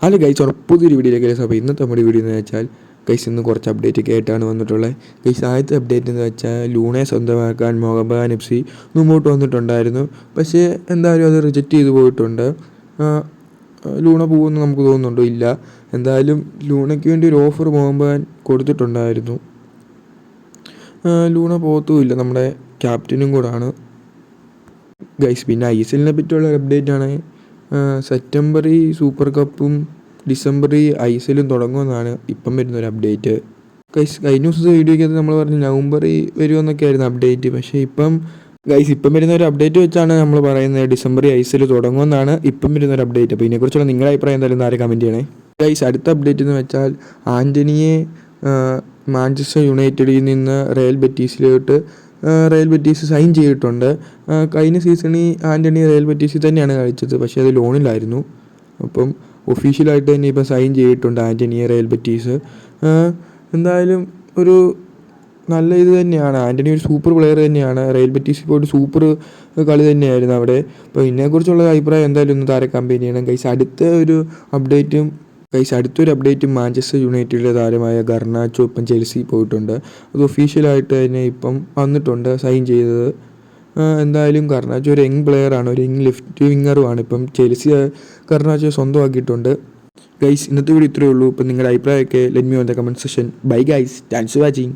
അല്ല ഗൈസ്, പുതിയൊരു വീഡിയോയിലേക്ക് ഗൈസ്. അപ്പോൾ ഇന്നത്തെ നമ്മുടെ വീഡിയോ എന്ന് വെച്ചാൽ ഗൈസ് ഇന്ന് കുറച്ച് അപ്ഡേറ്റ് ഒക്കെ ആയിട്ടാണ് വന്നിട്ടുള്ളത്. ഗൈസ് ആദ്യത്തെ അപ്ഡേറ്റ് എന്ന് വെച്ചാൽ ലൂണയെ സ്വന്തമാക്കാൻ മോഹൻ ബഗാൻ FC മുമ്പോട്ട് വന്നിട്ടുണ്ടായിരുന്നു. പക്ഷേ എന്തായാലും അത് റിജക്റ്റ് ചെയ്ത് പോയിട്ടുണ്ട്. ലൂണ പോകുമെന്ന് നമുക്ക് തോന്നുന്നുണ്ടോ? ഇല്ല. എന്തായാലും ലൂണയ്ക്ക് വേണ്ടി ഒരു ഓഫർ മോഹൻ ബഗാൻ കൊടുത്തിട്ടുണ്ടായിരുന്നു. ലൂണ പോകത്തുമില്ല, നമ്മുടെ ക്യാപ്റ്റനും കൂടാണ് ഗൈസ്. പിന്നെ ISL പറ്റിയുള്ള അപ്ഡേറ്റ് ആണ്. സെപ്റ്റംബറിൽ സൂപ്പർ കപ്പും ഡിസംബറിൽ ISLും തുടങ്ങുമെന്നാണ് ഇപ്പം വരുന്നൊരു അപ്ഡേറ്റ്. കഴിഞ്ഞ ദിവസത്തെ വീഡിയോയ്ക്കകത്ത് നമ്മൾ പറഞ്ഞു നവംബറിൽ വരുമെന്നൊക്കെ ആയിരുന്നു അപ്ഡേറ്റ്. പക്ഷേ ഇപ്പം വരുന്ന ഒരു അപ്ഡേറ്റ് വെച്ചാണ് നമ്മൾ പറയുന്നത് ഡിസംബറിൽ ISL തുടങ്ങുമെന്നാണ് ഇപ്പം വരുന്നൊരു അപ്ഡേറ്റ്. അപ്പോൾ ഇതിനെക്കുറിച്ചുള്ള നിങ്ങളുടെ അഭിപ്രായം എന്തായാലും ആരെ കമൻറ്റ് ചെയ്യണേ ഗൈസ്. അടുത്ത അപ്ഡേറ്റ് എന്ന് വെച്ചാൽ ആൻ്റണിയെ മാഞ്ചസ്റ്റർ യുണൈറ്റഡിൽ നിന്ന് റയൽ ബെറ്റീസ് സൈൻ ചെയ്തിട്ടുണ്ട്. കഴിഞ്ഞ സീസണിൽ ആൻ്റണി റയൽ ബെറ്റീസിൽ തന്നെയാണ് കളിച്ചത്, പക്ഷേ അത് ലോണിലായിരുന്നു. അപ്പം ഒഫീഷ്യലായിട്ട് തന്നെ ഇപ്പോൾ സൈൻ ചെയ്തിട്ടുണ്ട് ആൻ്റണിയെ റയൽ ബെറ്റീസ്. എന്തായാലും ഒരു നല്ല ഇത് തന്നെയാണ്. ആൻ്റണി ഒരു സൂപ്പർ പ്ലെയർ തന്നെയാണ്. റയൽ ബെറ്റീസിൽ പോയിട്ട് സൂപ്പർ കളി തന്നെയായിരുന്നു അവിടെ. അപ്പോൾ ഇതിനെക്കുറിച്ചുള്ള അഭിപ്രായം എന്തായാലും ഒന്ന് താരെ കമ്പയർ ചെയ്യണം ഗൈസ്. അടുത്തൊരു അപ്ഡേറ്റും മാഞ്ചസ്റ്റർ യുണൈറ്റഡിലെ താരമായ ഗർനാച്ചോ ഇപ്പം ചെൽസി പോയിട്ടുണ്ട്. അത് ഒഫീഷ്യലായിട്ട് തന്നെ ഇപ്പം വന്നിട്ടുണ്ട് സൈൻ ചെയ്തത്. എന്തായാലും ഗർനാച്ചോ ഒരു യങ് പ്ലെയറാണ്, ഒരു യങ് ലെഫ്റ്റ് വിങ്ങറുമാണ്. ഇപ്പം ചെൽസി ഗർനാച്ചോ സ്വന്തമാക്കിയിട്ടുണ്ട് ഗൈസ്. ഇന്നത്തെ വീഡിയോ ഇത്രയേ ഉള്ളൂ. ഇപ്പം നിങ്ങളുടെ അഭിപ്രായമൊക്കെ let me on the comment section. Bye guys, thanks for watching.